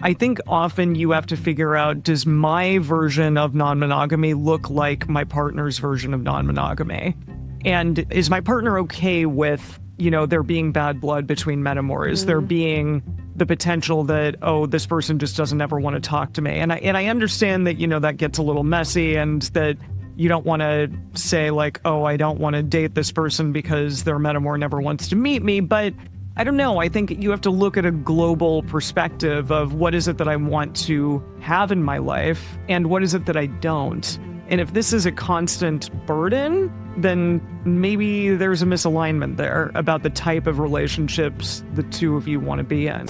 I think often you have to figure out, does my version of non-monogamy look like my partner's version of non-monogamy? And is my partner okay with, there being bad blood between metamours, there being the potential that, oh, this person just doesn't ever want to talk to me. And I understand that, that gets a little messy and that you don't want to say like, oh, I don't want to date this person because their metamour never wants to meet me. But I don't know. I think you have to look at a global perspective of what is it that I want to have in my life and what is it that I don't. And if this is a constant burden, then maybe there's a misalignment there about the type of relationships the two of you want to be in.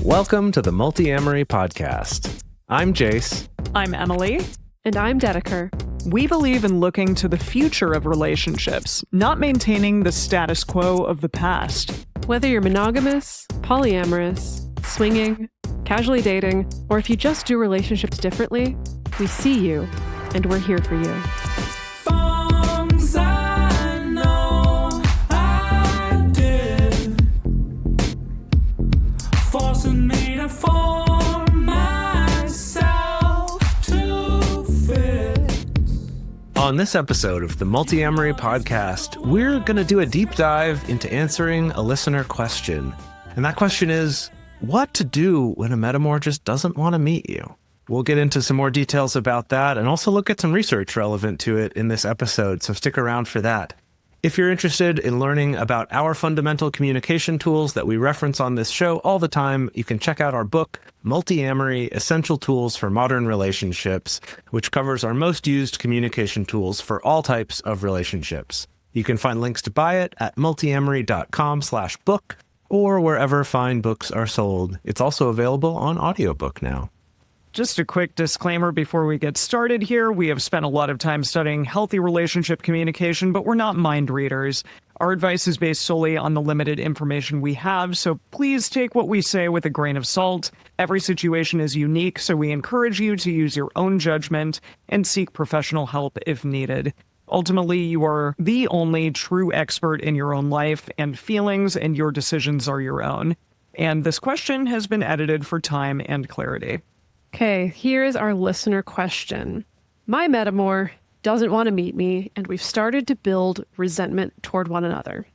Welcome to the Multiamory podcast. I'm Jace. I'm Emily. And I'm Dedeker. We believe in looking to the future of relationships, not maintaining the status quo of the past. Whether you're monogamous, polyamorous, swinging, casually dating, or if you just do relationships differently, we see you, and we're here for you. Things I know I did, forcing me to form myself to fit. On this episode of the Multiamory podcast, we're going to do a deep dive into answering a listener question. And that question is, what to do when a metamour just doesn't want to meet you? We'll get into some more details about that and also look at some research relevant to it in this episode, so stick around for that. If you're interested in learning about our fundamental communication tools that we reference on this show all the time, you can check out our book, Multiamory: Essential Tools for Modern Relationships, which covers our most used communication tools for all types of relationships. You can find links to buy it at multiamory.com/book or wherever fine books are sold. It's also available on audiobook now. Just a quick disclaimer before we get started here. We have spent a lot of time studying healthy relationship communication, but we're not mind readers. Our advice is based solely on the limited information we have, so please take what we say with a grain of salt. Every situation is unique, so we encourage you to use your own judgment and seek professional help if needed. Ultimately, you are the only true expert in your own life and feelings, and your decisions are your own. And this question has been edited for time and clarity. Okay, here's our listener question. My metamour doesn't want to meet me, and we've started to build resentment toward one another.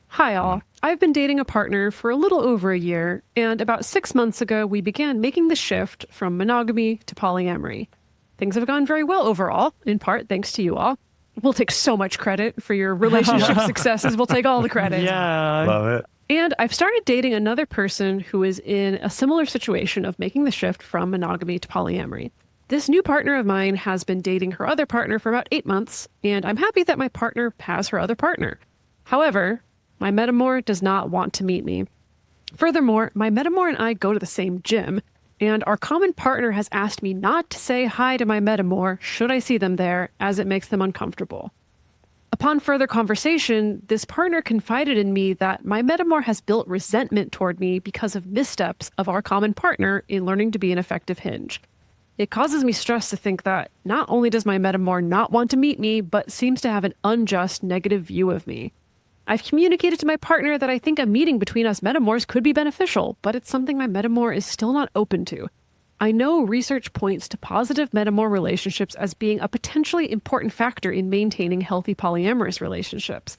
Hi all, I've been dating a partner for a little over a year, and about 6 months ago we began making the shift from monogamy to polyamory. Things have gone very well overall, in part thanks to you all. We'll take so much credit for your relationship successes. We'll take all the credit. Yeah. Love it. And I've started dating another person who is in a similar situation of making the shift from monogamy to polyamory. This new partner of mine has been dating her other partner for about 8 months, and I'm happy that my partner has her other partner. However, my metamour does not want to meet me. Furthermore, my metamour and I go to the same gym, and our common partner has asked me not to say hi to my metamour should I see them there, as it makes them uncomfortable. Upon further conversation, this partner confided in me that my metamour has built resentment toward me because of missteps of our common partner in learning to be an effective hinge. It causes me stress to think that not only does my metamour not want to meet me, but seems to have an unjust negative view of me. I've communicated to my partner that I think a meeting between us metamours could be beneficial, but it's something my metamour is still not open to. I know research points to positive metamour relationships as being a potentially important factor in maintaining healthy polyamorous relationships.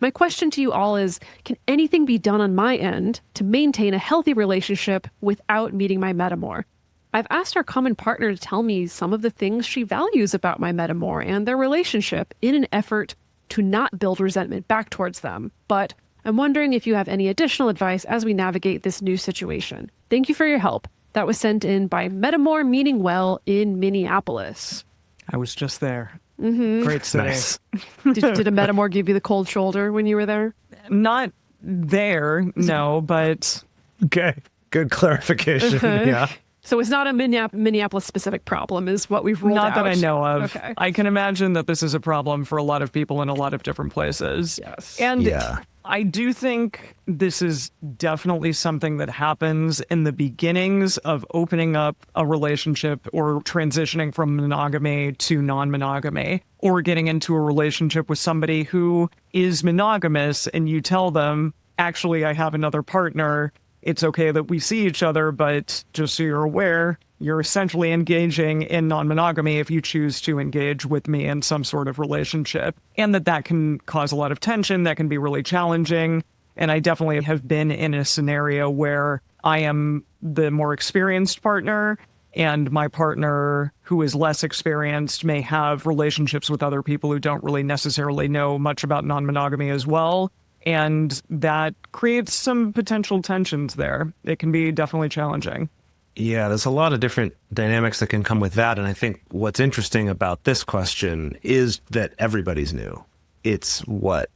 My question to you all is, can anything be done on my end to maintain a healthy relationship without meeting my metamour? I've asked our common partner to tell me some of the things she values about my metamour and their relationship in an effort to not build resentment back towards them, but I'm wondering if you have any additional advice as we navigate this new situation. Thank you for your help. That was sent in by Metamour Meaning Well in Minneapolis. I was just there. Great city. Nice. Did a metamour give you the cold shoulder when you were there? Not there, no, but Okay. Good clarification. Yeah. So it's not a Minneapolis-specific problem, is what we've ruled out. not that I know of. Okay. I can imagine that this is a problem for a lot of people in a lot of different places. Yes. And Yeah. I do think this is definitely something that happens in the beginnings of opening up a relationship or transitioning from monogamy to non-monogamy, or getting into a relationship with somebody who is monogamous and you tell them, actually, I have another partner. it's okay that we see each other, but just so you're aware, you're essentially engaging in non-monogamy if you choose to engage with me in some sort of relationship. And that can cause a lot of tension, that can be really challenging. And I definitely have been in a scenario where I am the more experienced partner, and my partner who is less experienced may have relationships with other people who don't really necessarily know much about non-monogamy as well. And that creates some potential tensions there. It can be definitely challenging. Yeah, there's a lot of different dynamics that can come with that. And I think what's interesting about this question is that everybody's new. It's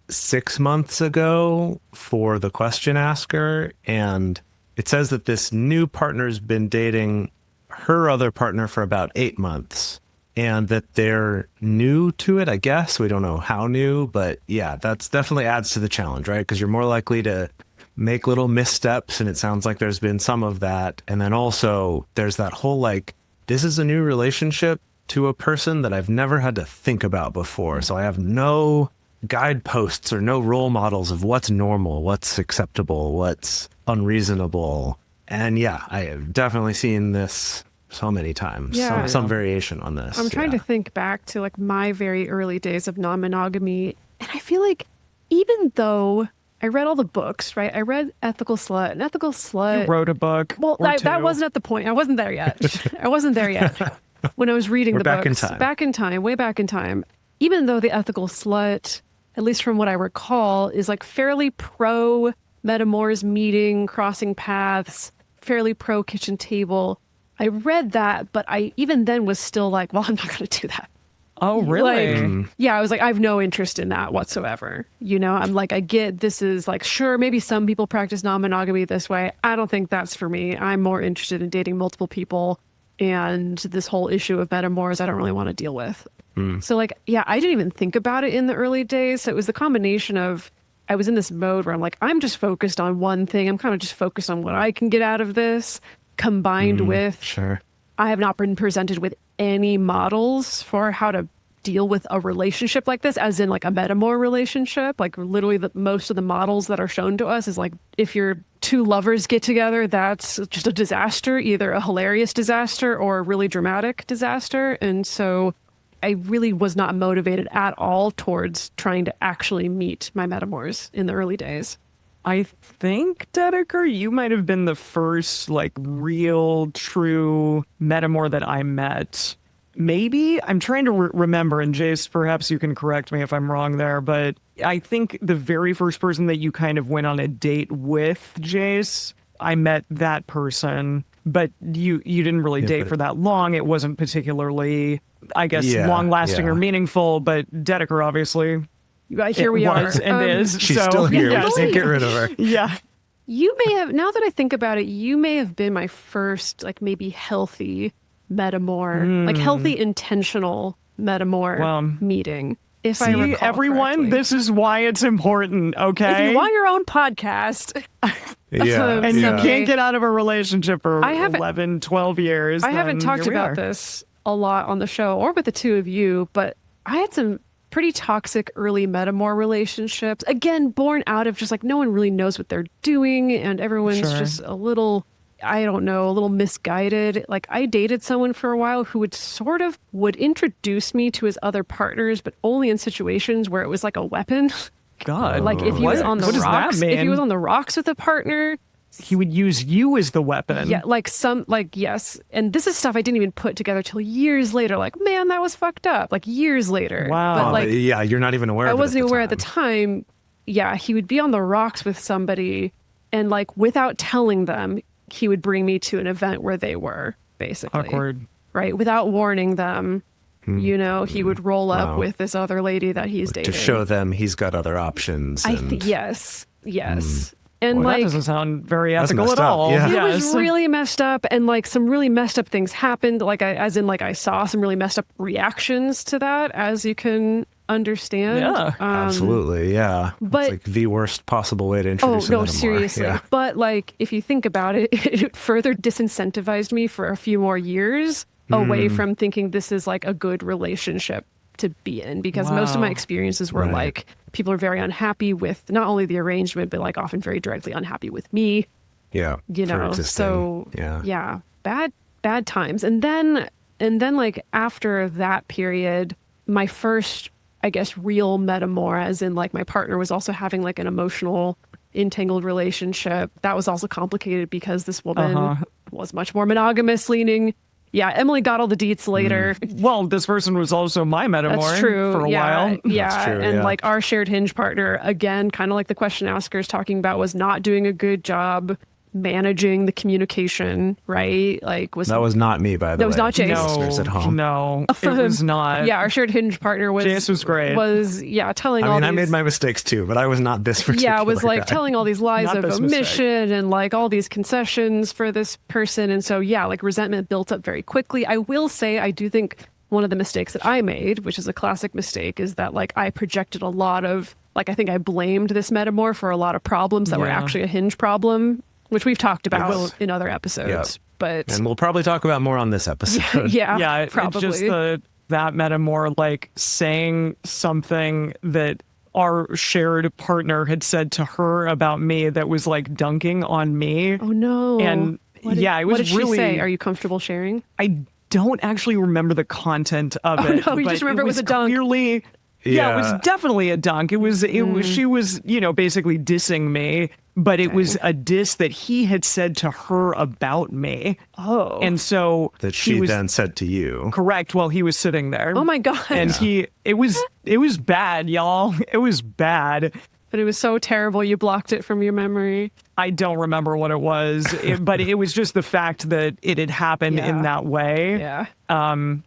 6 months ago for the question asker. And it says that this new partner's been dating her other partner for about 8 months, and that they're new to it, I guess. We don't know how new, but yeah, that's definitely adds to the challenge, right? Because you're more likely to make little missteps, and it sounds like there's been some of that. And then also there's that whole this is a new relationship to a person that I've never had to think about before. So I have no guideposts or no role models of what's normal, what's acceptable, what's unreasonable. And yeah, I have definitely seen this so many times, some variation on this. I'm trying to think back to my very early days of non-monogamy. And I feel like even though I read all the books, right? I read Ethical Slut, and Ethical Slut. You wrote a book. Well, or that two. wasn't at the point. I wasn't there yet. I wasn't there yet when I was reading We're the back books. in time. Back in time, way back in time. Even though the Ethical Slut, at least from what I recall, is fairly pro Metamours meeting, crossing paths, fairly pro kitchen table. I read that, but I even then was still well, I'm not going to do that. Oh, really? Yeah, I was I have no interest in that whatsoever. I'm I get this is sure, maybe some people practice non-monogamy this way. I don't think that's for me. I'm more interested in dating multiple people, and this whole issue of metamours I don't really want to deal with. So yeah, I didn't even think about it in the early days. So it was the combination of I was in this mode where I'm just focused on one thing. I'm kind of just focused on what I can get out of this, combined with Sure. I have not been presented with any models for how to deal with a relationship like this, as in a metamour relationship. Literally most of the models that are shown to us is if your two lovers get together, that's just a disaster, either a hilarious disaster or a really dramatic disaster. And so I really was not motivated at all towards trying to actually meet my metamours in the early days. I think, Dedeker, you might have been the first real, true metamour that I met. Maybe? I'm trying to remember, and Jace, perhaps you can correct me if I'm wrong there, but I think the very first person that you kind of went on a date with, Jace, I met that person, but you didn't really date for that long. It wasn't particularly, I guess, long-lasting or meaningful, but Dedeker, obviously... Here we are. And is. She's still here. Yes. We can't get rid of her. Yeah. You may have, now that I think about it, you may have been my first, maybe healthy metamour, healthy, intentional metamour meeting. If I recall everyone, correctly. this is why it's important, okay? If you want your own podcast, and you can't get out of a relationship for I haven't- 11, 12 years. I haven't then talked here we about are. this a lot on the show or with the two of you, but I had some pretty toxic early metamour relationships. Again, born out of just no one really knows what they're doing, and everyone's just a little, I don't know, a little misguided. I dated someone for a while who would introduce me to his other partners, but only in situations where it was a weapon. God. If he was on the what does that rocks, mean? if he was on the rocks with a partner, He would use you as the weapon. yeah, yes. And this is stuff I didn't even put together till years later. Man, that was fucked up. Years later. Wow. But Yeah, you're not even aware I of it. wasn't aware at the time. Yeah, he would be on the rocks with somebody, and without telling them, he would bring me to an event where they were, basically. Awkward. Right? Without warning them, he would roll up with this other lady that he's dating. To show them he's got other options. I and- think yes. And Well, that doesn't sound very That's ethical messed at up, all. yeah. it was Yes. really messed up, and some really messed up things happened. I saw some really messed up reactions to that, as you can understand. Yeah. Absolutely, yeah. but- It's the worst possible way to Oh introduce a no, metamour. seriously. Yeah. But if you think about it, it further disincentivized me for a few more years away from thinking this is a good relationship to be in, because most of my Wow. experiences were Right. people are very unhappy with not only the arrangement, but often very directly unhappy with me. Yeah. you for know, existing. so Yeah. bad times. And then like after that period, my first, I guess, real metamour, as in like my partner was also having like an emotional entangled relationship. That was also complicated because this woman was much more monogamous leaning. Yeah, Emily got all the deets later. Well, this person was also my metamour That's true. for a while. Yeah. That's true, And yeah. like our shared hinge partner, again, kind of like the question asker is talking about, was not doing a good job managing the communication, right? Like That was not me, by the way. That was not Jace. Listeners at home. No, it was not. yeah, our shared hinge partner was Jace was great. Telling I all mean, these, I made my mistakes too, but I was not this particular yeah, was like guy. telling all these lies Not of this mistake. omission and like all these concessions for this person. And so, yeah, like resentment built up very quickly. I will say, I do think one of the mistakes that I made, which is a classic mistake, is that like I projected a lot of, like, I think I blamed this metamour for a lot of problems that were Yeah. actually a hinge problem, which we've talked about Yes. in other episodes. Yep. But And we'll probably talk about more on this episode. yeah, Yeah, probably. it's just that metamour, like saying something that our shared partner had said to her about me that was like dunking on me. Oh no! And yeah, it was what did really. she say? Are you comfortable sharing? I don't actually remember the content of it. no, you but just remember it was a dunk. Clearly, yeah, it Yeah. was definitely a dunk. It was. She was, basically dissing me, but it was a diss that he had said to her about me. Oh, And so That he she was then said to you. correct while he was sitting there. oh my god! And it was bad, y'all. It was bad. But it was so terrible. You blocked it from your memory. I don't remember what it was, but it was just the fact that it had happened Yeah. in that way. Yeah.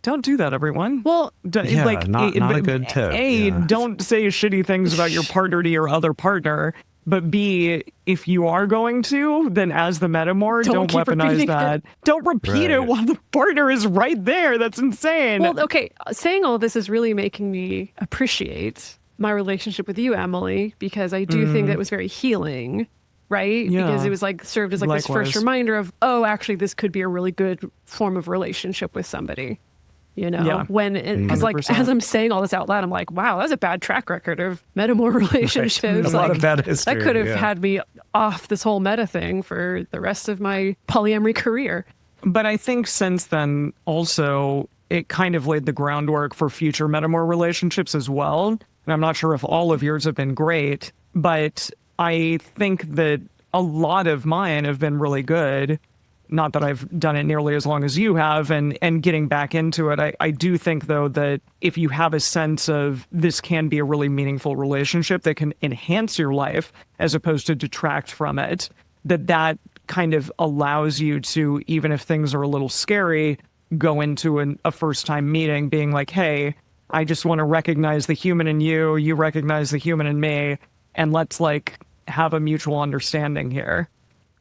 Don't do that, everyone. Well, Yeah, not a good tip, yeah. Don't say shitty things about your partner to your other partner. But B, if you are going to, then as the metamour, Don't don't keep weaponize repeating that. it. Don't repeat it Right. while the partner is right there. That's insane. well, okay. Saying all this is really making me appreciate my relationship with you, Emily, because I do think that was very healing, right? Yeah. Because it was like served as like this Likewise. first reminder of, oh, actually, this could be a really good form of relationship with somebody. You know, Yeah. because like 100%. as I'm saying all this out loud, I'm like, wow, that's a bad track record of metamour relationships. A lot Like, of bad history. that could have yeah. had me off this whole meta thing for the rest of my polyamory career. But I think since then, also, it kind of laid the groundwork for future metamour relationships as well. And I'm not sure if all of yours have been great, but I think that a lot of mine have been really good. Not that I've done it nearly as long as you have, and getting back into it, I do think, though, that if you have a sense of this can be a really meaningful relationship that can enhance your life as opposed to detract from it, that kind of allows you to, even if things are a little scary, go into a first-time meeting being like, hey, I just want to recognize the human in you, you recognize the human in me, and let's like have a mutual understanding here.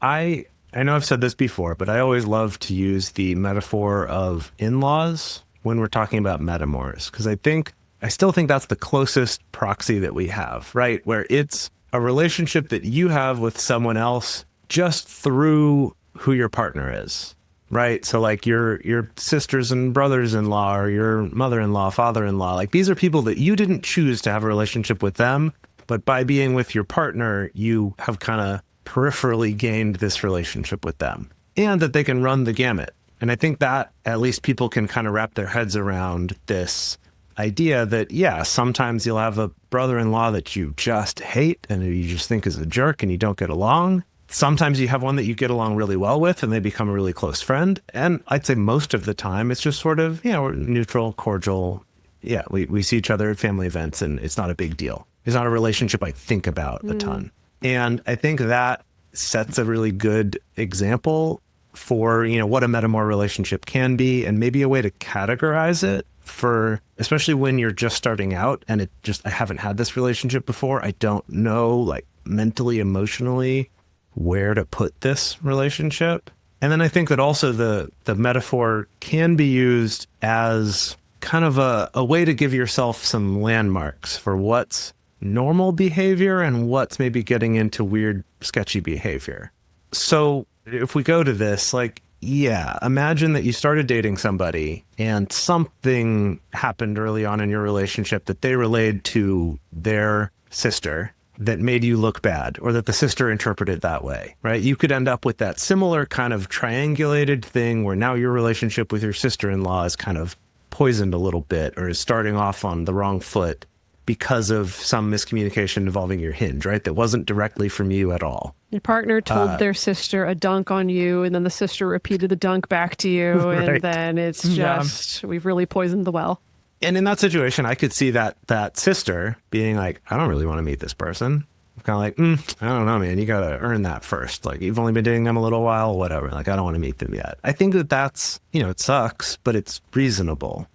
I know I've said this before, but I always love to use the metaphor of in-laws when we're talking about metamours, because I still think that's the closest proxy that we have, right? Where it's a relationship that you have with someone else just through who your partner is, right? So like your sisters and brothers-in-law, or your mother-in-law, father-in-law, like these are people that you didn't choose to have a relationship with them, but by being with your partner, you have kind of peripherally gained this relationship with them, and that they can run the gamut. And I think that at least people can kind of wrap their heads around this idea that, yeah, sometimes you'll have a brother-in-law that you just hate and you just think is a jerk and you don't get along. Sometimes you have one that you get along really well with and they become a really close friend. And I'd say most of the time it's just sort of, we're neutral, cordial. Yeah, we see each other at family events and it's not a big deal. It's not a relationship I think about a ton. And I think that sets a really good example for, what a metamour relationship can be, and maybe a way to categorize it for, especially when you're just starting out and I haven't had this relationship before. I don't know, like mentally, emotionally, where to put this relationship. And then I think that also the metaphor can be used as kind of a way to give yourself some landmarks for what's normal behavior and what's maybe getting into weird, sketchy behavior. So if we go to this, like, imagine that you started dating somebody and something happened early on in your relationship that they relayed to their sister. that made you look bad or that the sister interpreted that way, right? You could end up with that similar kind of triangulated thing where now your relationship with your sister-in-law is kind of poisoned a little bit or is starting off on the wrong foot because of some miscommunication involving your hinge, right? That wasn't directly from you at all. Your partner told their sister a dunk on you, and then the sister repeated the dunk back to you, Right. and then it's just, we've really poisoned the well. And in that situation, I could see that sister being like, I don't really want to meet this person. Kind of like, I don't know, man, you got to earn that first. Like, you've only been dating them a little while, whatever. Like, I don't want to meet them yet. I think that's, it sucks, but it's reasonable.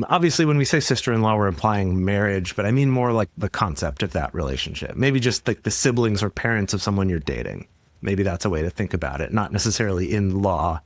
Obviously, when we say sister-in-law, we're implying marriage, but I mean more like the concept of that relationship. Maybe just like the siblings or parents of someone you're dating. Maybe that's a way to think about it, not necessarily in law.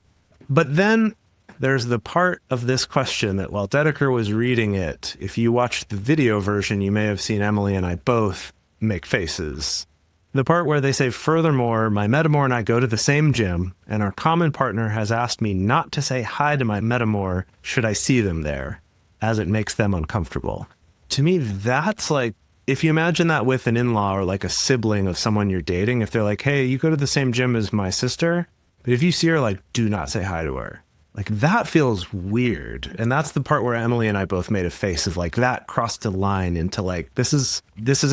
But then there's the part of this question that while Dedeker was reading it, if you watched the video version, you may have seen Emily and I both make faces. The part where they say, furthermore, my Metamour and I go to the same gym, and our common partner has asked me not to say hi to my Metamour should I see them there, as it makes them uncomfortable. To me, that's like, if you imagine that with an in-law or like a sibling of someone you're dating, if they're like, hey, you go to the same gym as my sister, but if you see her, like, do not say hi to her. Like, that feels weird. And that's the part where Emily and I both made a face of like, that crossed a line into like, this is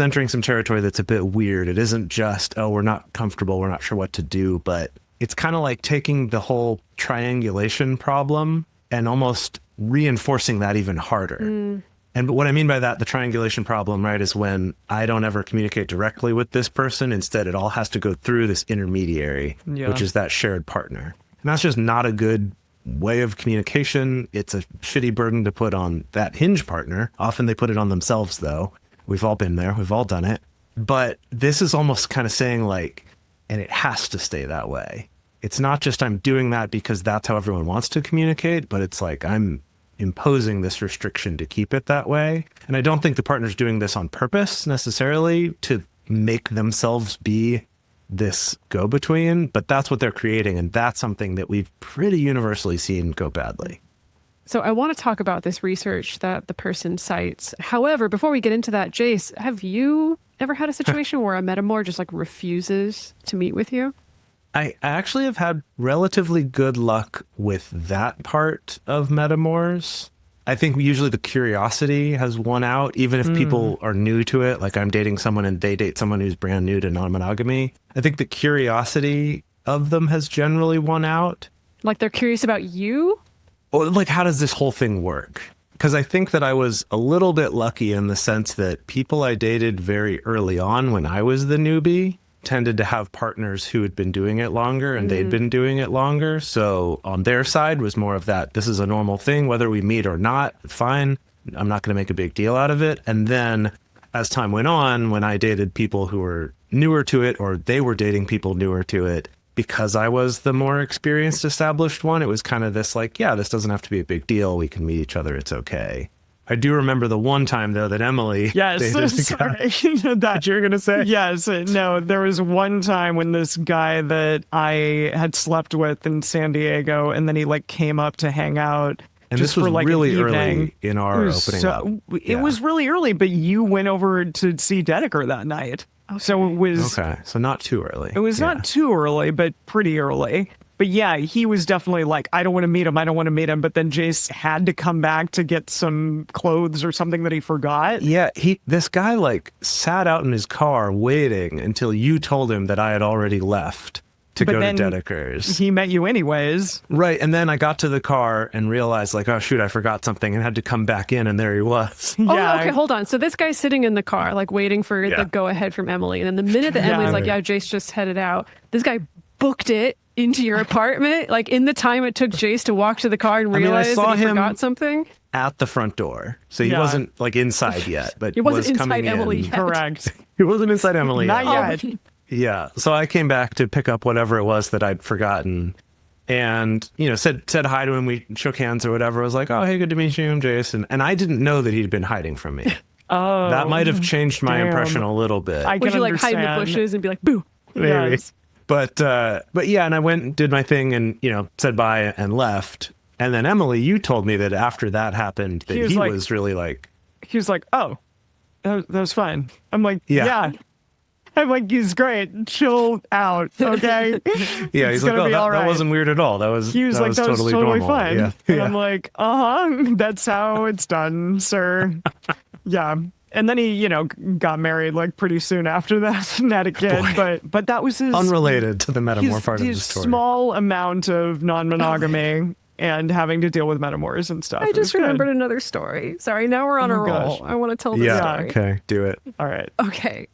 entering some territory that's a bit weird. It isn't just, oh, we're not comfortable, we're not sure what to do, but it's kind of like taking the whole triangulation problem and almost reinforcing that even harder. And what I mean by that, the triangulation problem, right, is when I don't ever communicate directly with this person. Instead, it all has to go through this intermediary, which is that shared partner. And that's just not a good way of communication. It's a shitty burden to put on that hinge partner. Often they put it on themselves, though. We've all been there. We've all done it. But this is almost kind of saying like, and it has to stay that way. It's not just I'm doing that because that's how everyone wants to communicate, but it's like I'm imposing this restriction to keep it that way. And I don't think the partner's doing this on purpose necessarily to make themselves be this go-between, but that's what they're creating. And that's something that we've pretty universally seen go badly. So I want to talk about this research that the person cites. However, before we get into that, Jace, have you ever had a situation where a Metamour just like refuses to meet with you? I actually have had relatively good luck with that part of Metamours. I think usually the curiosity has won out, even if people are new to it. Like I'm dating someone and they date someone who's brand new to non-monogamy. I think the curiosity of them has generally won out. Like they're curious about you? Or like, how does this whole thing work? Because I think that I was a little bit lucky in the sense that people I dated very early on when I was the newbie tended to have partners who had been doing it longer and they'd been doing it longer. So on their side was more of that, this is a normal thing, whether we meet or not, fine. I'm not going to make a big deal out of it. And then as time went on, when I dated people who were newer to it or they were dating people newer to it, because I was the more experienced, established one, it was kind of this like, yeah, this doesn't have to be a big deal. We can meet each other. It's okay. I do remember the one time, though, that Emily... Yes, sorry. that you're going to say? Yes, no, there was one time when this guy that I had slept with in San Diego, and then he like came up to hang out. And just this was for, like, really an evening. early in our opening up. It was really early, but you went over to see Dedeker that night. Okay. So it was... Okay, so not too early. It was not too early, but pretty early. But yeah, he was definitely like, I don't want to meet him. I don't want to meet him. But then Jace had to come back to get some clothes or something that he forgot. Yeah, this guy like sat out in his car waiting until you told him that I had already left to go to Dedeker's. He met you anyways. Right, and then I got to the car and realized like, oh shoot, I forgot something and had to come back in and there he was. Oh, okay, hold on. So this guy's sitting in the car, like waiting for the go-ahead from Emily. And then the minute that Emily's like, yeah, Jace just headed out, this guy booked it into your apartment, like in the time it took Jace to walk to the car and realize that he forgot something? At the front door. So he wasn't like inside yet, but he wasn't was coming inside Emily in. yet. Correct. He wasn't inside Emily Not yet. yet. Yeah. So I came back to pick up whatever it was that I'd forgotten and, said hi to him. We shook hands or whatever. I was like, oh, hey, good to meet you. I'm Jason. And I didn't know that he'd been hiding from me. Oh. That might have changed my impression a little bit. Would you like hide in the bushes and be like, boo? Maybe. Yes. But yeah, and I went and did my thing and, said bye and left. And then Emily, you told me that after that happened, that he was really like... He was like, oh, that was fine. I'm like, yeah. I'm like, he's great. Chill out, okay? Yeah, he's like, gonna oh, be all that right. wasn't weird at all. That was He was like, that was totally normal. fine. Yeah. And I'm like, that's how it's done, sir. Yeah. And then he, got married like pretty soon after that and had a kid. But that was his Unrelated to the Metamour part of the his story. small amount of non-monogamy and having to deal with Metamours and stuff. I just remembered another story. Sorry, now we're on a Oh, roll. gosh. I want to tell this Yeah, story. okay, do it. All right. Okay,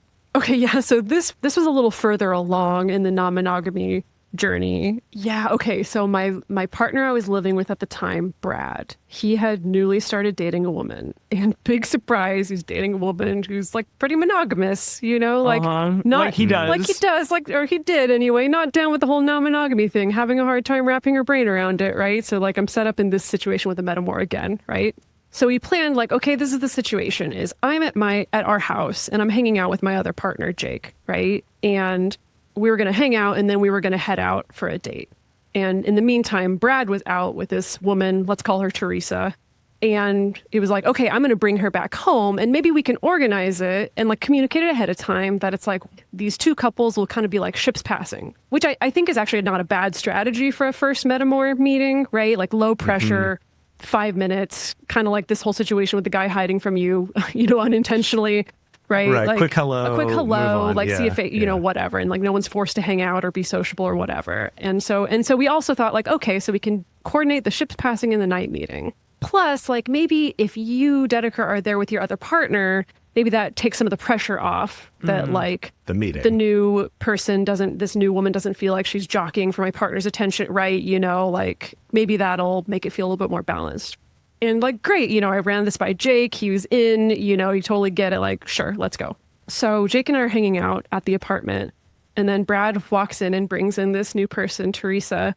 yeah. So this was a little further along in the non-monogamy journey. Yeah, okay. So my partner I was living with at the time, Brad, he had newly started dating a woman. And big surprise, he's dating a woman who's like pretty monogamous, not Like he does. or he did anyway, not down with the whole non-monogamy thing, having a hard time wrapping her brain around it, right? So like I'm set up in this situation with a Metamour again, right? So we planned like, okay, this is the situation is I'm at our house and I'm hanging out with my other partner, Jake, right? And we were going to hang out and then we were going to head out for a date. And in the meantime, Brad was out with this woman, let's call her Teresa. And it was like, okay, I'm going to bring her back home and maybe we can organize it and like communicate it ahead of time that it's like these two couples will kind of be like ships passing, which I think is actually not a bad strategy for a first Metamour meeting, right? Like low pressure, 5 minutes, kind of like this whole situation with the guy hiding from you, unintentionally. Right. Right. Like, Quick hello. A quick move hello. on. Like Yeah, see if it, whatever. And like no one's forced to hang out or be sociable or whatever. And so we also thought like, okay, so we can coordinate the ships passing in the night meeting. Plus, like maybe if you, Dedeker, are there with your other partner, maybe that takes some of the pressure off that like The meeting. the new this new woman doesn't feel like she's jockeying for my partner's attention, right? Like maybe that'll make it feel a little bit more balanced. And like, great, I ran this by Jake. He was in, you totally get it. Like, sure, let's go. So Jake and I are hanging out at the apartment. And then Brad walks in and brings in this new person, Teresa.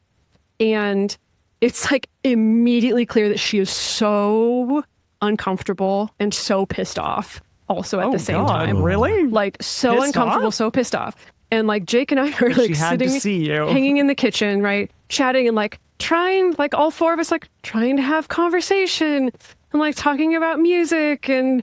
And it's like immediately clear that she is so uncomfortable and so pissed off also at the same time. Really? Like so Pissed uncomfortable, off? so pissed off. And like Jake and I are like She had to sitting, see you. hanging in the kitchen, right? Chatting and like trying, like all four of us, like trying to have conversation and like talking about music. And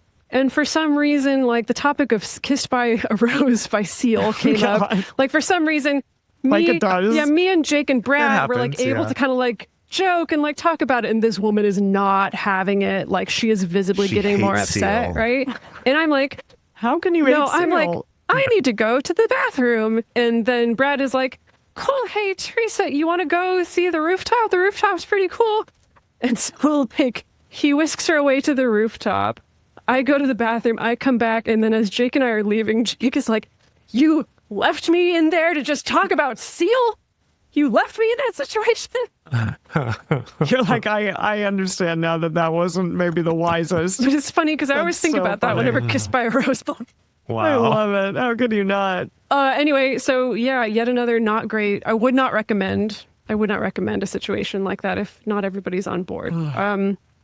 for some reason, like the topic of Kissed by a Rose by Seal came up. God. Like for some reason, Like it does. Yeah, me and Jake and Brad were like happens, able yeah. to kind of like joke and like talk about it. And this woman is not having it. Like she is visibly She getting more hates upset, Seal. right? And I'm like, How can you no, hate I'm like, Seal? I need to go to the bathroom. And then Brad is like, cool, hey, Teresa, you want to go see the rooftop? The rooftop's pretty cool. And so, like, he whisks her away to the rooftop. I go to the bathroom, I come back, and then as Jake and I are leaving, Jake is like, you left me in there to just talk about Seal? You left me in that situation? You're like, I understand now that wasn't maybe the wisest. But it's funny because I always That's think so about that funny. whenever Kissed by a Rose. I Wow. love it. How could you not? Anyway, so yeah, yet another not great. I would not recommend a situation like that if not everybody's on board.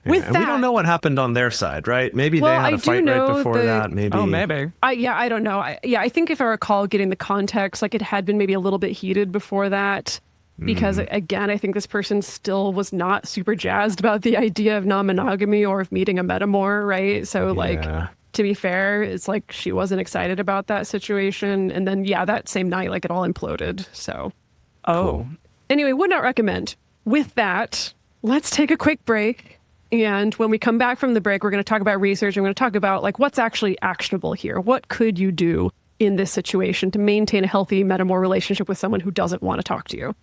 With And that, we don't know what happened on their side, right? Maybe Well, they had I a do fight right know before that- that. Maybe. Oh, maybe. I don't know. I think if I recall getting the context, like it had been maybe a little bit heated before that. Because again, I think this person still was not super jazzed about the idea of non-monogamy or of meeting a Metamour, right? So like, Yeah. to be fair, it's like she wasn't excited about that situation. And then yeah, that same night, like it all imploded. So Oh. anyway, would not recommend. With that, let's take a quick break. And when we come back from the break, we're going to talk about research. And we're going to talk about like what's actually actionable here. What could you do in this situation to maintain a healthy Metamour relationship with someone who doesn't want to talk to you?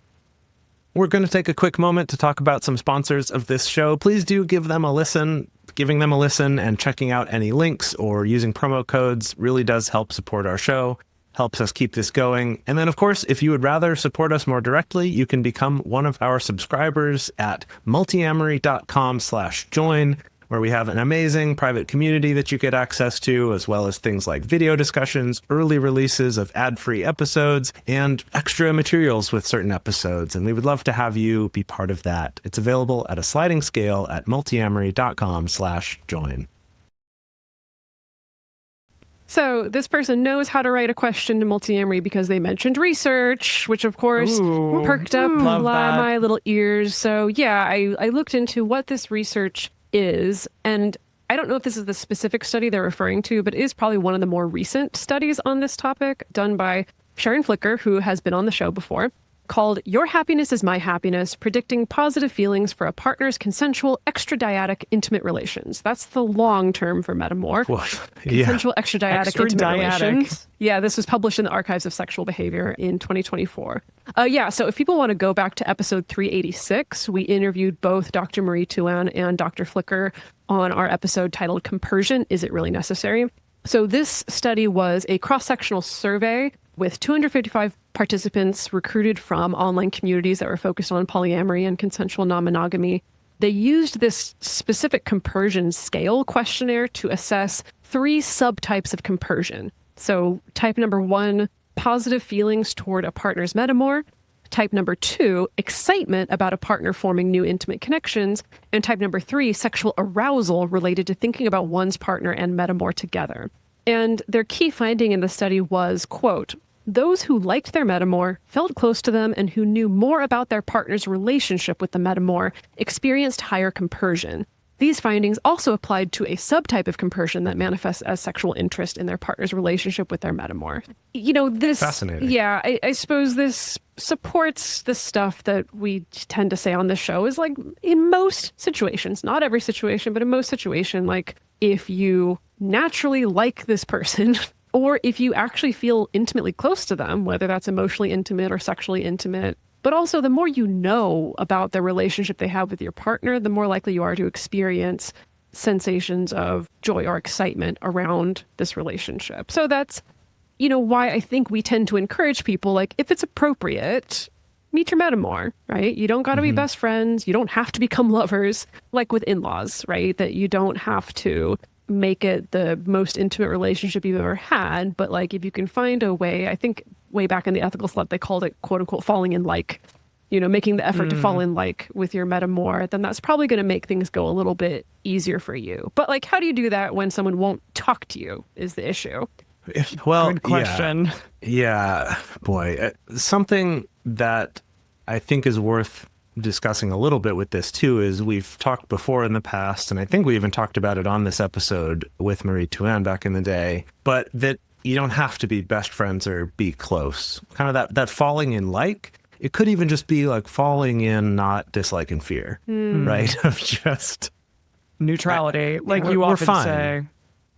We're going to take a quick moment to talk about some sponsors of this show. Please do give them a listen. Giving them a listen and checking out any links or using promo codes really does help support our show, helps us keep this going. And then, of course, if you would rather support us more directly, you can become one of our subscribers at multiamory.com/join, where we have an amazing private community that you get access to, as well as things like video discussions, early releases of ad-free episodes, and extra materials with certain episodes. And we would love to have you be part of that. It's available at a sliding scale at multiamory.com/join. So this person knows how to write a question to Multiamory because they mentioned research, which of course Ooh, perked up love that. my little ears. So yeah, I looked into what this research is, and I don't know if this is the specific study they're referring to, but it is probably one of the more recent studies on this topic done by Sharon Flicker, who has been on the show before, called Your Happiness is My Happiness, Predicting Positive Feelings for a Partner's Consensual Extradyadic Intimate Relations. That's the long term for Metamour. Consensual extradyadic intimate relations. Yeah, this was published in the Archives of Sexual Behavior in 2024. So if people want to go back to episode 386, we interviewed both Dr. Marie Tuan and Dr. Flicker on our episode titled Compersion, Is It Really Necessary? So this study was a cross-sectional survey with 255 participants recruited from online communities that were focused on polyamory and consensual non-monogamy. They used this specific compersion scale questionnaire to assess 3 subtypes of compersion. So type number 1, positive feelings toward a partner's metamour. Type number 2, excitement about a partner forming new intimate connections. And type number 3, sexual arousal related to thinking about one's partner and metamour together. And their key finding in the study was, quote, those who liked their metamour, felt close to them, and who knew more about their partner's relationship with the metamour experienced higher compersion. These findings also applied to a subtype of compersion that manifests as sexual interest in their partner's relationship with their metamour. This... Fascinating. Yeah, I suppose this supports the stuff that we tend to say on this show is like, in most situations, not every situation, but in most situations, like, if you naturally like this person... or if you actually feel intimately close to them, whether that's emotionally intimate or sexually intimate, but also the more you know about the relationship they have with your partner, the more likely you are to experience sensations of joy or excitement around this relationship. So that's, why I think we tend to encourage people, like, if it's appropriate, meet your metamour, right? You don't got to be best friends. You don't have to become lovers, like with in-laws, right? That you don't have to make it the most intimate relationship you've ever had. But like, if you can find a way, I think way back in the ethical slut, they called it quote unquote falling in like, making the effort to fall in like with your metamour, then that's probably going to make things go a little bit easier for you. But like, how do you do that when someone won't talk to you is the issue. Well, Good question. Yeah, boy. Something that I think is worth discussing a little bit with this too is we've talked before in the past, and I think we even talked about it on this episode with Marie Tuan back in the day, but that you don't have to be best friends or be close. Kind of that falling in like, it could even just be like falling in not dislike and fear, right? Of just neutrality, like you we're often fine. say.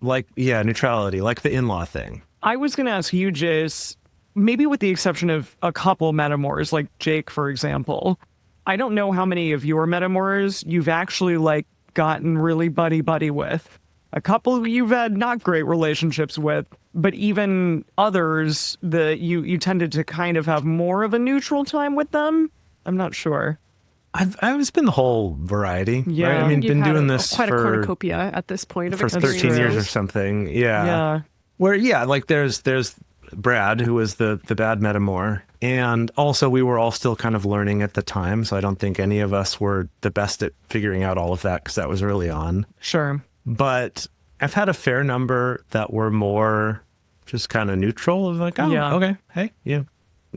Like, yeah, neutrality, like the in-law thing. I was going to ask you, Jace, maybe with the exception of a couple metamours, like Jake, for example, I don't know how many of your metamours you've actually like gotten really buddy with. A couple you've had not great relationships with, but even others that you tended to kind of have more of a neutral time with them. I'm not sure. I've been the whole variety. Yeah. Right? I mean, You've been had doing this quite a for cornucopia at this point of for 13 years or experiences. something. Yeah. Yeah. Where, yeah, like there's Brad, who was the bad metamour. And also we were all still kind of learning at the time. So I don't think any of us were the best at figuring out all of that because that was early on. Sure. But I've had a fair number that were more just kind of neutral of like, oh, Yeah. okay. Hey, yeah,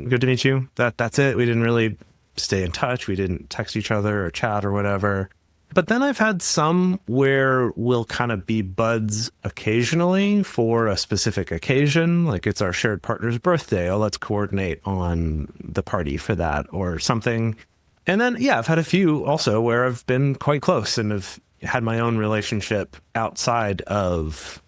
good to meet you. That's it. We didn't really stay in touch. We didn't text each other or chat or whatever. But then I've had some where we'll kind of be buds occasionally for a specific occasion, like it's our shared partner's birthday. Oh, let's coordinate on the party for that or something. And then, yeah, I've had a few also where I've been quite close and have had my own relationship outside of,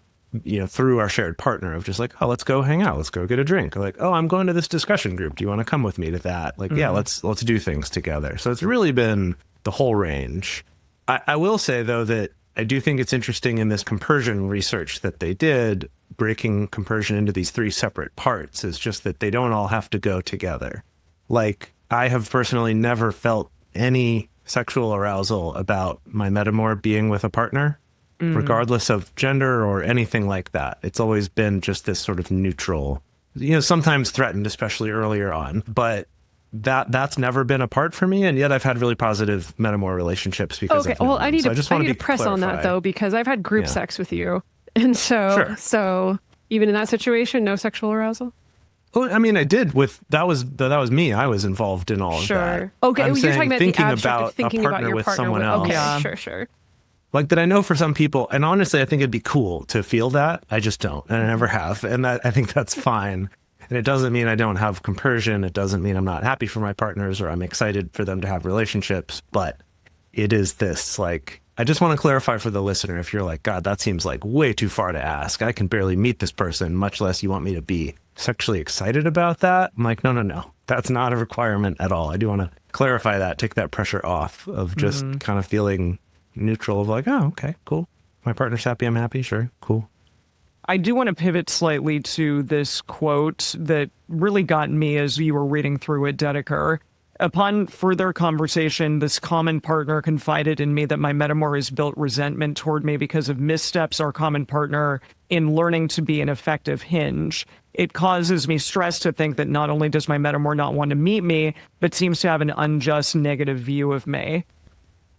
through our shared partner of just like, oh, let's go hang out. Let's go get a drink. Or like, oh, I'm going to this discussion group. Do you want to come with me to that? Like, yeah, let's do things together. So it's really been the whole range. I will say, though, that I do think it's interesting in this compersion research that they did, breaking compersion into these 3 separate parts, is just that they don't all have to go together. Like, I have personally never felt any sexual arousal about my metamour being with a partner, regardless of gender or anything like that. It's always been just this sort of neutral, sometimes threatened, especially earlier on, but that's never been a part for me, and yet I've had really positive metamour relationships because Okay, I've known well, I them. need So to just want press on that clarify. though, because I've had group Yeah. sex with you, and so even in that situation, no sexual arousal. Well, I mean, I did with that was me. I was involved in all of that. Okay, I'm you're saying talking about thinking the abstract about of thinking a about partner your with partner someone else. Okay, Yeah. sure. Like that I know for some people, and honestly, I think it'd be cool to feel that. I just don't, and I never have. And I think that's fine. And it doesn't mean I don't have compersion. It doesn't mean I'm not happy for my partners or I'm excited for them to have relationships. But it is this, like, I just want to clarify for the listener, if you're like, God, that seems like way too far to ask. I can barely meet this person, much less you want me to be sexually excited about that. I'm like, no. That's not a requirement at all. I do want to clarify that, take that pressure off of just kind of feeling neutral of like, oh, okay, cool. My partner's happy, I'm happy, sure, cool. I do want to pivot slightly to this quote that really got me as you were reading through it, Dedeker. Upon further conversation, this common partner confided in me that my metamour has built resentment toward me because of missteps our common partner in learning to be an effective hinge. It causes me stress to think that not only does my metamour not want to meet me, but seems to have an unjust negative view of me.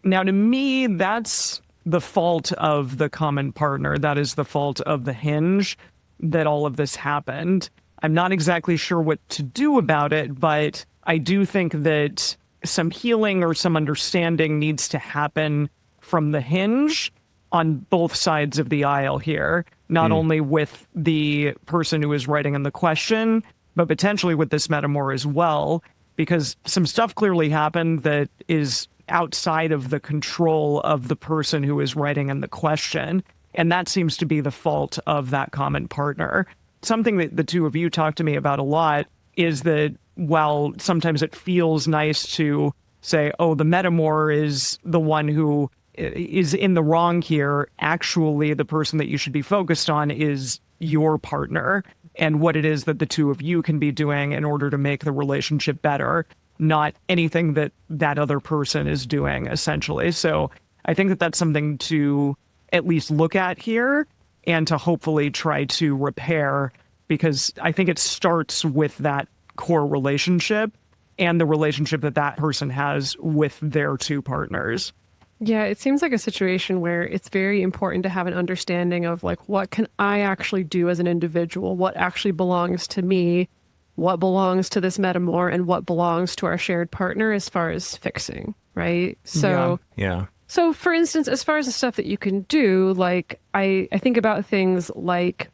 Now, to me, that's the fault of the common partner. That is the fault of the hinge that all of this happened. I'm not exactly sure what to do about it, but I do think that some healing or some understanding needs to happen from the hinge on both sides of the aisle here, not only with the person who is writing in the question, but potentially with this metamour as well, because some stuff clearly happened that is outside of the control of the person who is writing in the question. And that seems to be the fault of that common partner. Something that the two of you talk to me about a lot is that while sometimes it feels nice to say, oh, the metamour is the one who is in the wrong here, actually the person that you should be focused on is your partner and what it is that the two of you can be doing in order to make the relationship better, not anything that that other person is doing, essentially. So I think that that's something to at least look at here and to hopefully try to repair, because I think it starts with that core relationship and the relationship that that person has with their two partners. Yeah, it seems like a situation where it's very important to have an understanding of like, what can I actually do as an individual? What actually belongs to me? What belongs to this metamour and what belongs to our shared partner as far as fixing, right? So, Yeah. So for instance, as far as the stuff that you can do, like I think about things like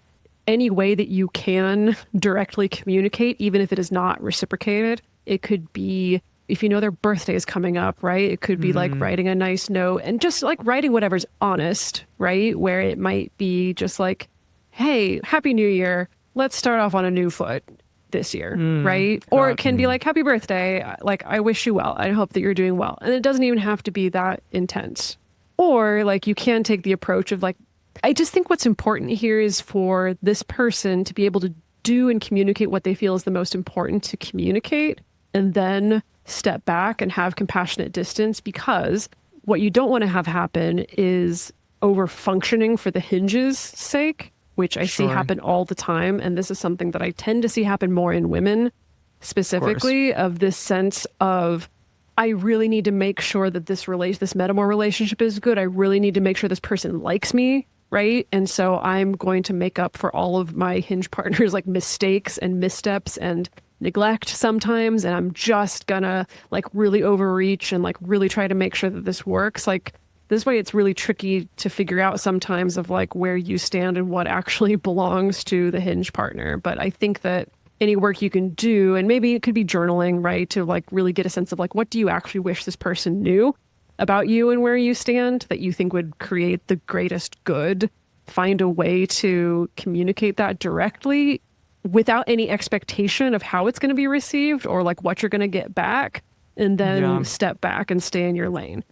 any way that you can directly communicate, even if it is not reciprocated. It could be if you know their birthday is coming up, right? It could be like writing a nice note and just like writing whatever's honest, right? Where it might be just like, hey, Happy New Year. Let's start off on a new foot this year, right? Or it can be like, happy birthday. Like, I wish you well. I hope that you're doing well. And it doesn't even have to be that intense. Or like you can take the approach of like, I just think what's important here is for this person to be able to do and communicate what they feel is the most important to communicate, and then step back and have compassionate distance, because what you don't want to have happen is over functioning for the hinge's sake, which I see happen all the time. And this is something that I tend to see happen more in women specifically, of this sense of, I really need to make sure that this metamour relationship is good. I really need to make sure this person likes me, right? And so I'm going to make up for all of my hinge partners like mistakes and missteps and neglect sometimes, and I'm just gonna like really overreach and like really try to make sure that this works. Like this way it's really tricky to figure out sometimes of like where you stand and what actually belongs to the hinge partner. But I think that any work you can do, and maybe it could be journaling, right, to like really get a sense of like, what do you actually wish this person knew about you and where you stand that you think would create the greatest good? Find a way to communicate that directly without any expectation of how it's going to be received or like what you're going to get back, and then step back and stay in your lane.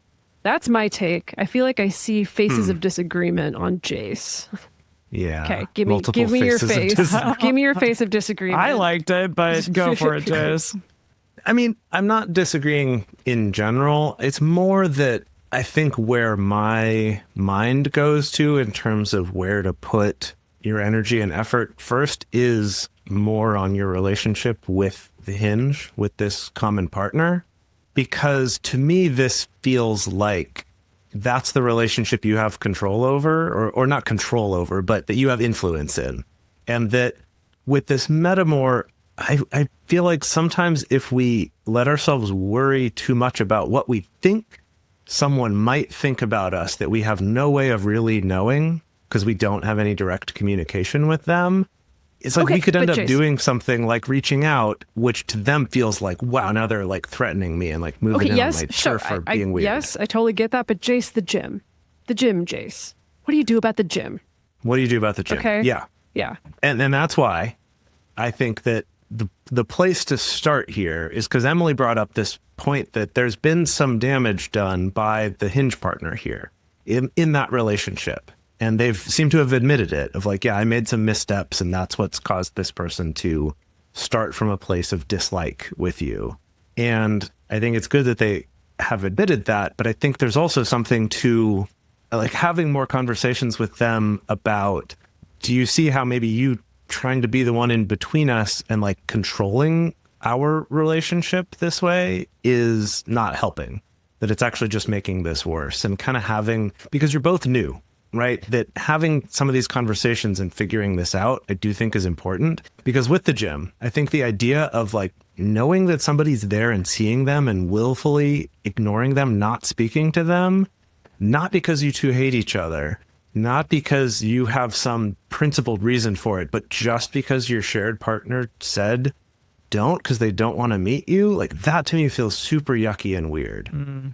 That's my take. I feel like I see faces of disagreement on Jace. Yeah. Okay, give me your face. Give me your face of disagreement. I liked it, but go for it, Jace. I mean, I'm not disagreeing in general. It's more that I think where my mind goes to in terms of where to put your energy and effort first is more on your relationship with the hinge, with this common partner. Because to me, this feels like that's the relationship you have control over, or not control over, but that you have influence in. And that with this metamour, I feel like sometimes if we let ourselves worry too much about what we think someone might think about us that we have no way of really knowing because we don't have any direct communication with them. It's like Okay, we could end but up Jason- doing something like reaching out, which to them feels like, wow, now they're like threatening me and like moving in on my turf for being weird. Yes, I totally get that. But Jace, the gym, Jace. What do you do about the gym? What do you do about the gym? Okay. Yeah. Yeah. And that's why I think that the place to start here is because Emily brought up this point that there's been some damage done by the hinge partner here in that relationship. And they've seemed to have admitted it of like, yeah, I made some missteps and that's what's caused this person to start from a place of dislike with you. And I think it's good that they have admitted that, but I think there's also something to like having more conversations with them about, do you see how maybe you trying to be the one in between us and like controlling our relationship this way is not helping, that it's actually just making this worse, and kind of having, because you're both new, right? That having some of these conversations and figuring this out, I do think is important. Because with the gym, I think the idea of like knowing that somebody's there and seeing them and willfully ignoring them, not speaking to them, not because you two hate each other, not because you have some principled reason for it, but just because your shared partner said don't because they don't want to meet you, like that to me feels super yucky and weird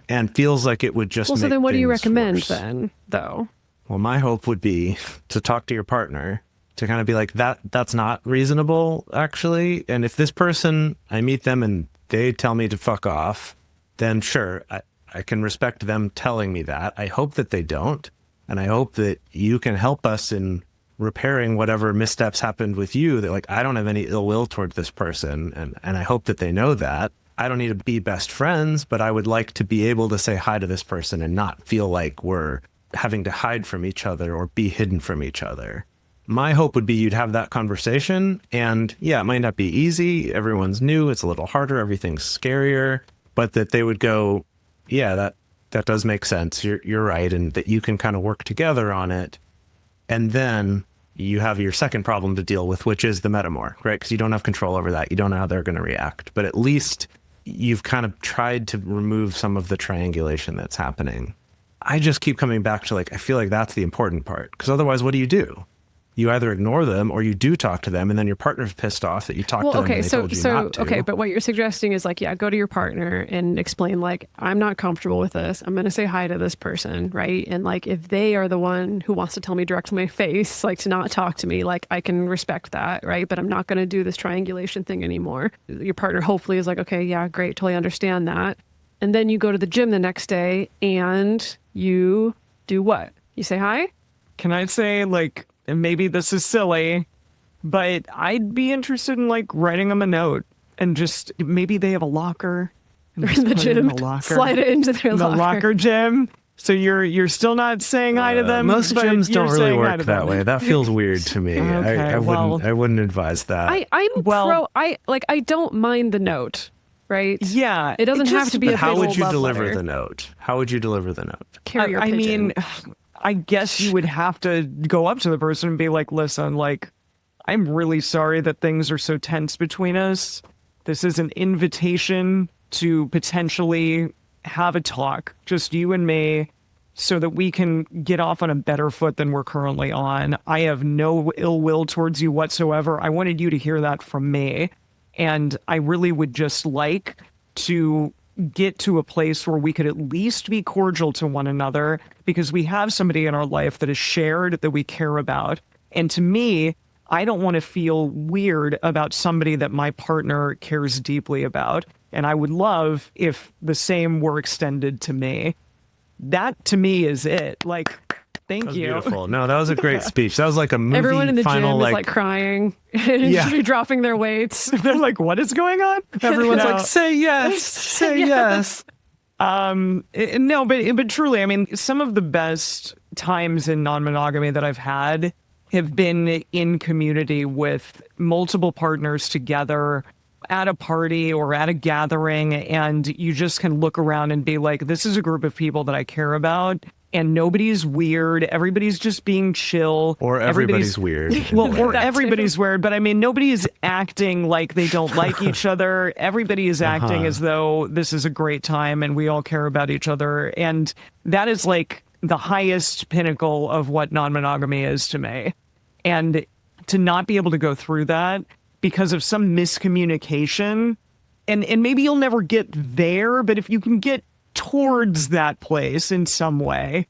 and feels like it would just Well, so make then what do you things recommend worse. then, though? Well, my hope would be to talk to your partner to kind of be like, that's not reasonable, actually. And if this person, I meet them and they tell me to fuck off, then sure, I can respect them telling me that. I hope that they don't. And I hope that you can help us in repairing whatever missteps happened with you, that like, I don't have any ill will toward this person. And I hope that they know that. I don't need to be best friends, but I would like to be able to say hi to this person and not feel like we're having to hide from each other or be hidden from each other. My hope would be you'd have that conversation, and yeah, it might not be easy. Everyone's new. It's a little harder. Everything's scarier, but that they would go, yeah, that does make sense. You're right. And that you can kind of work together on it. And then you have your second problem to deal with, which is the Metamour, right? Because you don't have control over that. You don't know how they're going to react, but at least you've kind of tried to remove some of the triangulation that's happening. I just keep coming back to like, I feel like that's the important part, because otherwise what do? You either ignore them or you do talk to them, and then your partner's pissed off that you talked to them and they told you not to. Okay, but what you're suggesting is like, yeah, go to your partner and explain like, I'm not comfortable with this. I'm going to say hi to this person, right? And like, if they are the one who wants to tell me direct to my face, like to not talk to me, like I can respect that, right? But I'm not going to do this triangulation thing anymore. Your partner hopefully is like, okay, yeah, great, totally understand that. And then you go to the gym the next day and you do what? You say hi? Can I say, like, and maybe this is silly, but I'd be interested in like writing them a note and just maybe they have a locker. And They're just in the put it gym. the locker. Slide it into their In the locker. locker gym. So you're still not saying hi to them. Most but gyms you're don't really saying hi work to that them. way. That feels weird to me. Okay, I wouldn't advise that. I don't mind the note, right? Yeah, It doesn't it have just- to be a But how big would old you love deliver letter. the note? How would you deliver the note? Carrier I pigeon. mean, I guess you would have to go up to the person and be like, listen, like, I'm really sorry that things are so tense between us. This is an invitation to potentially have a talk, just you and me, so that we can get off on a better foot than we're currently on. I have no ill will towards you whatsoever. I wanted you to hear that from me. And I really would just like to get to a place where we could at least be cordial to one another, because we have somebody in our life that is shared, that we care about. And to me, I don't want to feel weird about somebody that my partner cares deeply about. And I would love if the same were extended to me. That to me is it. Like, thank That was you. beautiful. No, that was a great speech. That was like a movie Everyone in the final, gym is like crying and Yeah. dropping their weights. They're like, what is going on? everyone's No. like, say yes, say yes. No, but truly, I mean, some of the best times in non-monogamy that I've had have been in community with multiple partners together at a party or at a gathering, and you just can look around and be like, this is a group of people that I care about, and nobody's weird. Everybody's just being chill. Or everybody's weird. Well, or That too. everybody's weird, but I mean, nobody's acting like they don't like each other. Everybody is acting as though this is a great time and we all care about each other. And that is like the highest pinnacle of what non-monogamy is to me. And to not be able to go through that because of some miscommunication, and maybe you'll never get there, but if you can get towards that place in some way,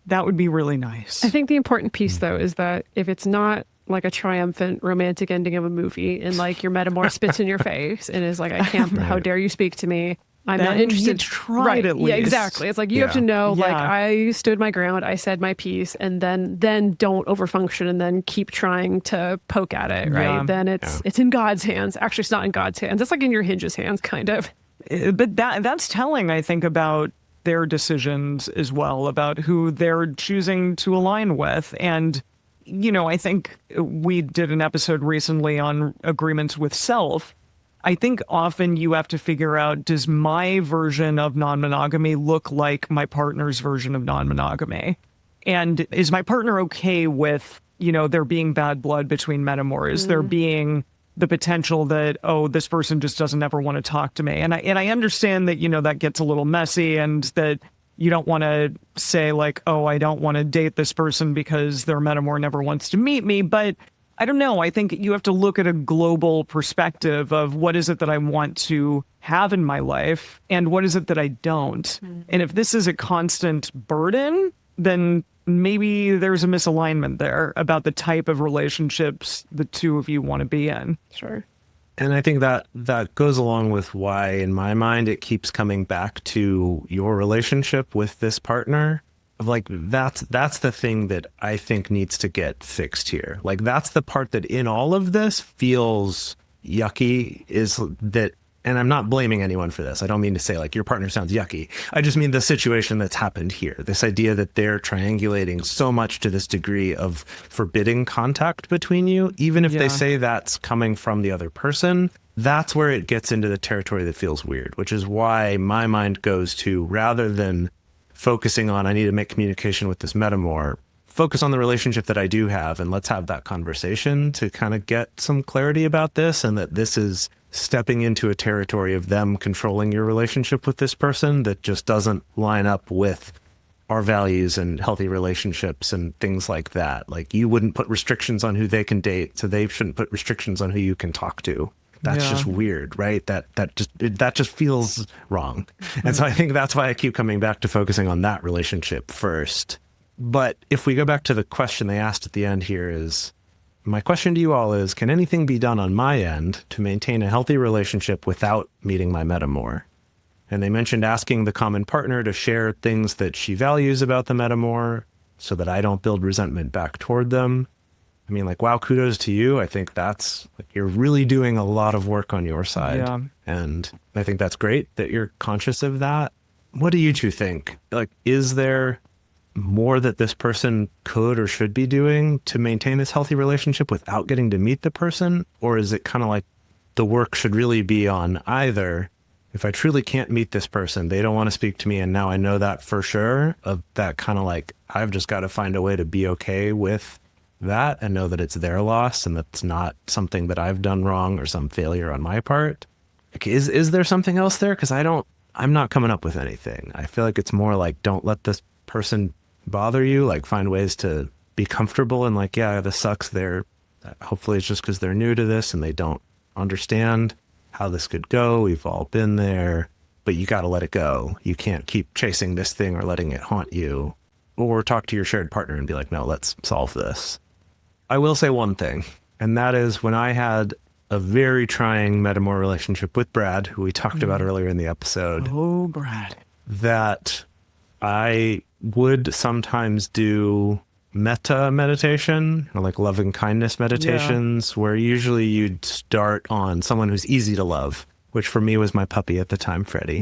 that would be really nice. I think the important piece, though, is that if it's not like a triumphant romantic ending of a movie and like your Metamour spits in your face and is like, I can't, how dare you speak to me? I'm not Then interested. you tried right. at Yeah, least. exactly. It's like you have to know, like, Yeah. I stood my ground, I said my piece, and then don't overfunction and then keep trying to poke at it, right? Yeah. Then it's in God's hands. Actually, it's not in God's hands. It's like in your hinge's hands, kind of. But that's telling, I think, about their decisions as well, about who they're choosing to align with. And, you know, I think we did an episode recently on agreements with self. I think often you have to figure out, does my version of non-monogamy look like my partner's version of non-monogamy? And is my partner okay with, you know, there being bad blood between metamours, there being the potential that, oh, this person just doesn't ever want to talk to me. And I understand that, you know, that gets a little messy and that you don't want to say like, oh, I don't want to date this person because their metamour never wants to meet me. But I don't know. I think you have to look at a global perspective of what is it that I want to have in my life and what is it that I don't. And if this is a constant burden, then maybe there's a misalignment there about the type of relationships the two of you want to be in. Sure. And I think that goes along with why, in my mind, it keeps coming back to your relationship with this partner. Of like, that's the thing that I think needs to get fixed here. Like, that's the part that in all of this feels yucky, is that, and I'm not blaming anyone for this. I don't mean to say like your partner sounds yucky. I just mean the situation that's happened here. This idea that they're triangulating so much to this degree of forbidding contact between you, even if they say that's coming from the other person, that's where it gets into the territory that feels weird, which is why my mind goes to, rather than focusing on, I need to make communication with this metamour, focus on the relationship that I do have, and let's have that conversation to kind of get some clarity about this, and that this is stepping into a territory of them controlling your relationship with this person that just doesn't line up with our values and healthy relationships and things like that. Like, you wouldn't put restrictions on who they can date, so they shouldn't put restrictions on who you can talk to. That's just weird, right? That just feels wrong. And so I think that's why I keep coming back to focusing on that relationship first. But if we go back to the question they asked at the end here, is my question to you all is, can anything be done on my end to maintain a healthy relationship without meeting my metamour? And they mentioned asking the common partner to share things that she values about the metamour so that I don't build resentment back toward them. I mean, like, wow, kudos to you. I think that's, like, you're really doing a lot of work on your side. Yeah. And I think that's great that you're conscious of that. What do you two think? Like, is there more that this person could or should be doing to maintain this healthy relationship without getting to meet the person? Or is it kind of like the work should really be on either, if I truly can't meet this person, they don't want to speak to me, and now I know that for sure, of that kind of like, I've just got to find a way to be okay with that and know that it's their loss and that's not something that I've done wrong or some failure on my part. Like, is there something else there? Because I'm not coming up with anything. I feel like it's more like, don't let this person bother you, like, find ways to be comfortable and like, yeah, this sucks. Hopefully it's just because they're new to this and they don't understand how this could go. We've all been there, but you got to let it go. You can't keep chasing this thing or letting it haunt you. Or talk to your shared partner and be like, no, let's solve this. I will say one thing, and that is, when I had a very trying metamour relationship with Brad, who we talked about earlier in the episode, Oh, Brad. that I would sometimes do metta meditation, or like loving kindness meditations, where usually you'd start on someone who's easy to love, which for me was my puppy at the time, Freddie.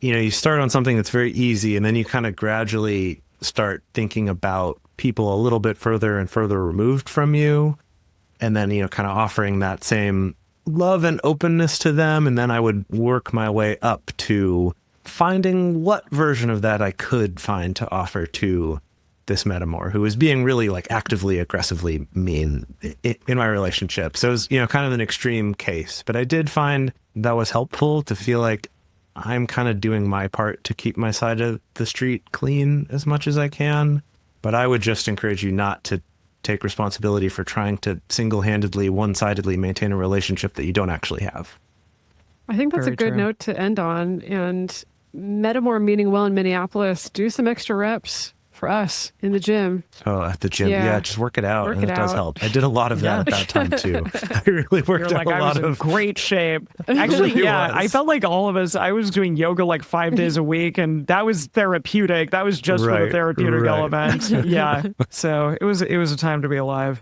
You start on something that's very easy, and then you kind of gradually start thinking about people a little bit further and further removed from you, and then, kind of offering that same love and openness to them. And then I would work my way up to finding what version of that I could find to offer to this Metamour, who was being really like actively, aggressively mean in my relationship. So it was, kind of an extreme case. But I did find that was helpful to feel like I'm kind of doing my part to keep my side of the street clean as much as I can. But I would just encourage you not to take responsibility for trying to single-handedly, one-sidedly maintain a relationship that you don't actually have. I think that's Very a good true. note to end on. And Metamour meaning well in Minneapolis, do some extra reps for us in the gym. Oh, at the gym. Yeah. Yeah, just work it out. Work and it it does out. help. I did a lot of that at that time too. I really worked You're out like, a I was lot in of great shape. Actually, really yeah, was. I felt like all of us, I was doing yoga like 5 days a week, and that was therapeutic. That was just for the Right, therapeutic right. element. Yeah. So it was a time to be alive.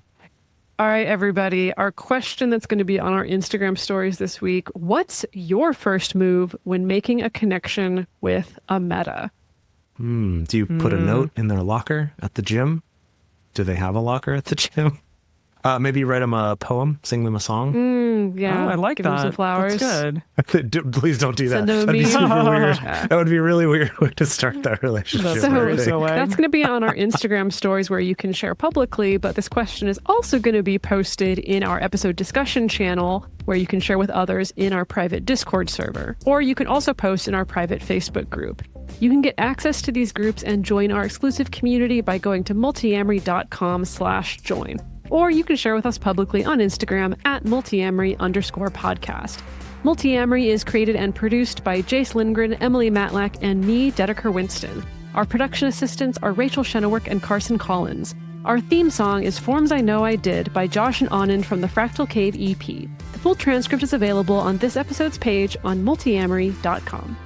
All right, everybody. Our question that's going to be on our Instagram stories this week. What's your first move when making a connection with a meta? Do you put a note in their locker at the gym? Do they have a locker at the gym? Maybe write them a poem, sing them a song. Yeah, Oh, I like give that. them some flowers. That's good. Please don't do that. Send them a That'd be meme. super weird. That would be a really weird way to start that relationship. That's So very I think. silly. that's going to be on our Instagram stories where you can share publicly, but this question is also going to be posted in our episode discussion channel where you can share with others in our private Discord server. Or you can also post in our private Facebook group. You can get access to these groups and join our exclusive community by going to multiamory.com/join. Or you can share with us publicly on Instagram at multiamory_podcast. Multiamory is created and produced by Jace Lindgren, Emily Matlack, and me, Dedeker Winston. Our production assistants are Rachel Shennework and Carson Collins. Our theme song is Forms I Know I Did by Josh and Anand from the Fractal Cave EP. The full transcript is available on this episode's page on multiamory.com.